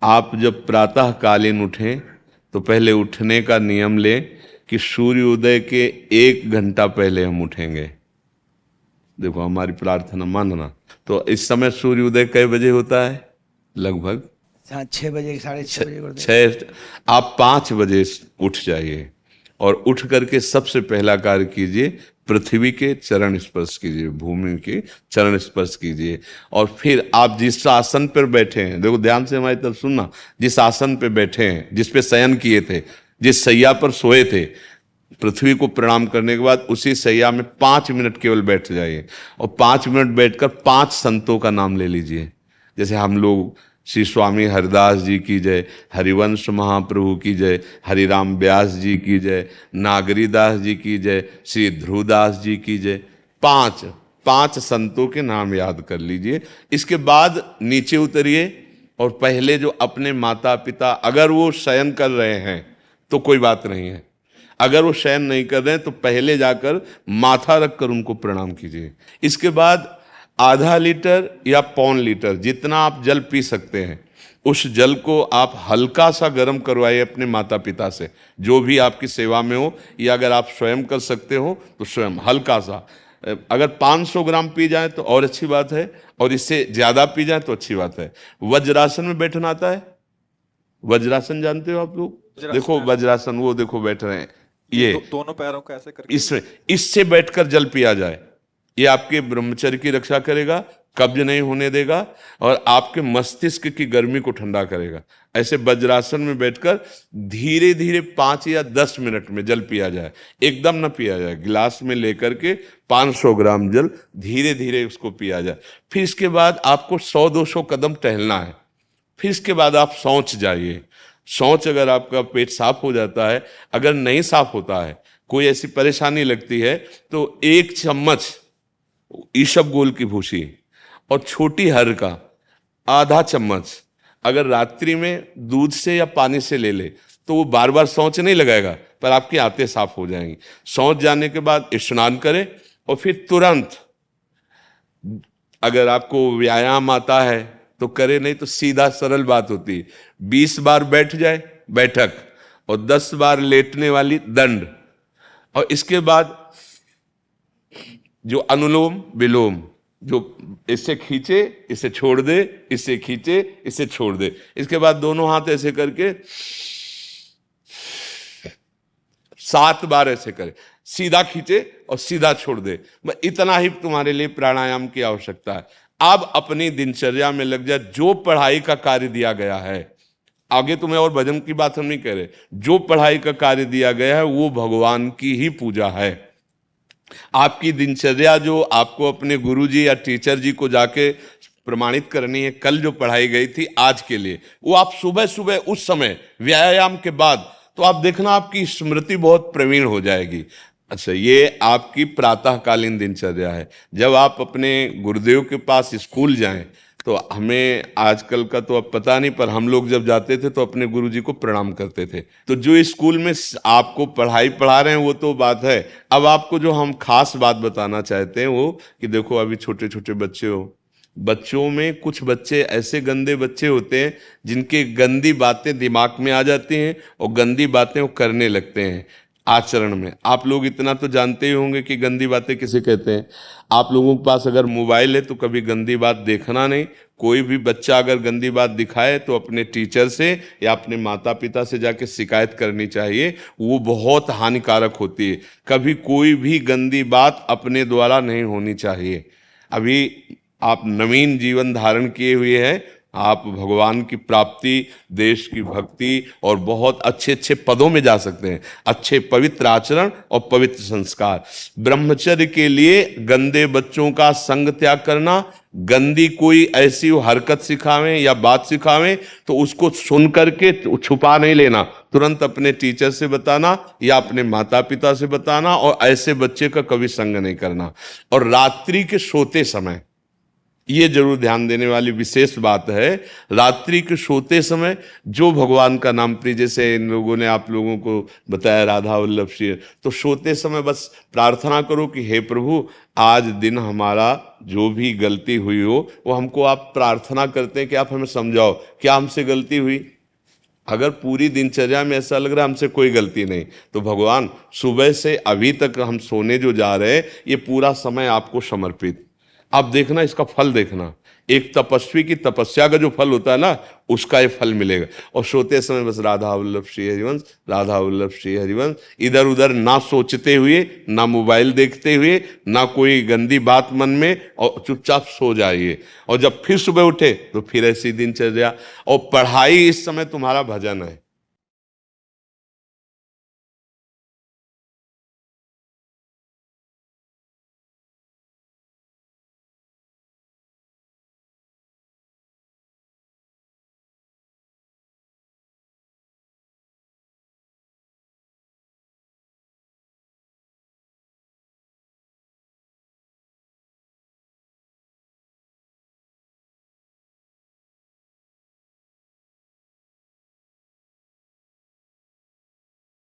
आप जब प्रातः कालीन उठें तो पहले उठने का नियम लें कि सूर्योदय के 1 घंटा पहले हम उठेंगे। देखो हमारी प्रार्थना मानना। तो इस समय सूर्योदय कई बजे होता है? लगभग हाँ, 6 बजे, 6:30 बजे कर दे। छः। आप 5 बजे उठ जाइए और उठ करके सबसे पहला कार्य कीजिए, पृथ्वी के चरण स्पर्श कीजिए, भूमि के चरण स्पर्श कीजिए। और फिर आप जिस आसन पर बैठे हैं, देखो ध्यान से हमारी तरफ सुनना, जिस आसन पे बैठे हैं, जिस पे शयन किए थे, जिस सैया पर सोए थे, पृथ्वी को प्रणाम करने के बाद उसी सैया में 5 मिनट केवल बैठ जाइए और 5 मिनट बैठकर 5 संतों का नाम ले लीजिए। जैसे हम लोग श्री स्वामी हरिदास जी की जय, हरिवंश महाप्रभु की जय, हरिराम व्यास जी की जय, नागरीदास जी की जय, श्री ध्रुवदास जी की जय। पांच पांच संतों के नाम याद कर लीजिए। इसके बाद नीचे उतरिए और पहले जो अपने माता पिता, अगर वो शयन कर रहे हैं तो कोई बात नहीं है, अगर वो शयन नहीं कर रहे हैं तो पहले जाकर माथा रखकर उनको प्रणाम कीजिए। इसके बाद आधा लीटर या 1.25 लीटर जितना आप जल पी सकते हैं, उस जल को आप हल्का सा गर्म करवाइए अपने माता पिता से, जो भी आपकी सेवा में हो, या अगर आप स्वयं कर सकते हो तो स्वयं हल्का सा। अगर 500 ग्राम पी जाए तो और अच्छी बात है, और इससे ज्यादा पी जाए तो अच्छी बात है। वज्रासन में बैठना आता है? वज्रासन जानते हो आप लोग? देखो वज्रासन, वो देखो बैठ रहे हैं, ये दोनों पैरों को ऐसे करके इसमें इससे बैठकर जल पिया जाए। ये आपके ब्रह्मचर्य की रक्षा करेगा, कब्ज नहीं होने देगा और आपके मस्तिष्क की गर्मी को ठंडा करेगा। ऐसे वज्रासन में बैठकर धीरे धीरे 5 या 10 मिनट में जल पिया जाए, एकदम ना पिया जाए। गिलास में लेकर के 500 ग्राम जल धीरे धीरे उसको पिया जाए। फिर इसके बाद आपको 100-200 कदम टहलना है। फिर इसके बाद आप शौच जाइए। शौच, अगर आपका पेट साफ हो जाता है, अगर नहीं साफ होता है, कोई ऐसी परेशानी लगती है, तो 1 चम्मच ईसबगोल की भूसी और छोटी हर का आधा चम्मच अगर रात्रि में दूध से या पानी से ले ले तो वो बार बार शौच नहीं लगाएगा, पर आपकी आंतें साफ हो जाएंगी। शौच जाने के बाद स्नान करें और फिर तुरंत, अगर आपको व्यायाम आता है तो करे, नहीं तो सीधा सरल बात होती है, 20 बार बैठ जाए बैठक और 10 बार लेटने वाली दंड। और इसके बाद जो अनुलोम विलोम, जो इससे खींचे इसे छोड़ दे, इससे खींचे इसे छोड़ दे। इसके बाद दोनों हाथ ऐसे करके 7 बार ऐसे करे, सीधा खींचे और सीधा छोड़ दे। इतना ही तुम्हारे लिए प्राणायाम की आवश्यकता है। अब अपनी दिनचर्या में लग जा। जो पढ़ाई का कार्य दिया गया है, आगे तुम्हें और भजन की बात हम नहीं कह रहे, जो पढ़ाई का कार्य दिया गया है वो भगवान की ही पूजा है। आपकी दिनचर्या जो आपको अपने गुरुजी या टीचर जी को जाके प्रमाणित करनी है, कल जो पढ़ाई गई थी आज के लिए, वो आप सुबह सुबह उस समय व्यायाम के बाद, तो आप देखना आपकी स्मृति बहुत प्रवीण हो जाएगी। अच्छा, ये आपकी प्रातःकालीन दिनचर्या है। जब आप अपने गुरुदेव के पास स्कूल जाएं, तो हमें आजकल का तो अब पता नहीं, पर हम लोग जब जाते थे तो अपने गुरुजी को प्रणाम करते थे। तो जो स्कूल में आपको पढ़ाई पढ़ा रहे हैं वो तो बात है, अब आपको जो हम खास बात बताना चाहते हैं वो कि देखो अभी छोटे छोटे बच्चे हो, बच्चों में कुछ बच्चे ऐसे गंदे बच्चे होते हैं जिनके गंदी बातें दिमाग में आ जाती हैं और गंदी बातें वो करने लगते हैं आचरण में। आप लोग इतना तो जानते ही होंगे कि गंदी बातें किसे कहते हैं। आप लोगों के पास अगर मोबाइल है तो कभी गंदी बात देखना नहीं। कोई भी बच्चा अगर गंदी बात दिखाए तो अपने टीचर से या अपने माता पिता से जाके शिकायत करनी चाहिए, वो बहुत हानिकारक होती है। कभी कोई भी गंदी बात अपने द्वारा नहीं होनी चाहिए। अभी आप नवीन जीवन धारण किए हुए हैं, आप भगवान की प्राप्ति, देश की भक्ति और बहुत अच्छे अच्छे पदों में जा सकते हैं। अच्छे पवित्र आचरण और पवित्र संस्कार। ब्रह्मचर्य के लिए गंदे बच्चों का संग त्याग करना, गंदी कोई ऐसी हरकत सिखावें या बात सिखावें तो उसको सुन करके छुपा नहीं लेना, तुरंत अपने टीचर से बताना या अपने माता पिता से बताना, और ऐसे बच्चे का कभी संग नहीं करना। और रात्रि के सोते समय ये जरूर ध्यान देने वाली विशेष बात है। रात्रि के सोते समय जो भगवान का नाम प्रिय, जैसे इन लोगों ने आप लोगों को बताया राधा वल्लभ श्री, तो सोते समय बस प्रार्थना करो कि हे प्रभु आज दिन हमारा जो भी गलती हुई हो वो हमको आप प्रार्थना करते हैं कि आप हमें समझाओ क्या हमसे गलती हुई। अगर पूरी दिनचर्या में ऐसा लग रहा है हमसे कोई गलती नहीं, तो भगवान सुबह से अभी तक हम सोने जो जा रहे हैं ये पूरा समय आपको समर्पित। आप देखना इसका फल देखना, एक तपस्वी की तपस्या का जो फल होता है ना उसका ये फल मिलेगा। और सोते समय बस राधा वल्लभ श्री हरिवंश, राधा वल्लभ श्री हरिवंश, इधर उधर ना सोचते हुए, ना मोबाइल देखते हुए, ना कोई गंदी बात मन में, और चुपचाप सो जाइए। और जब फिर सुबह उठे तो फिर ऐसी दिनचर्या। और पढ़ाई इस समय तुम्हारा भजन है।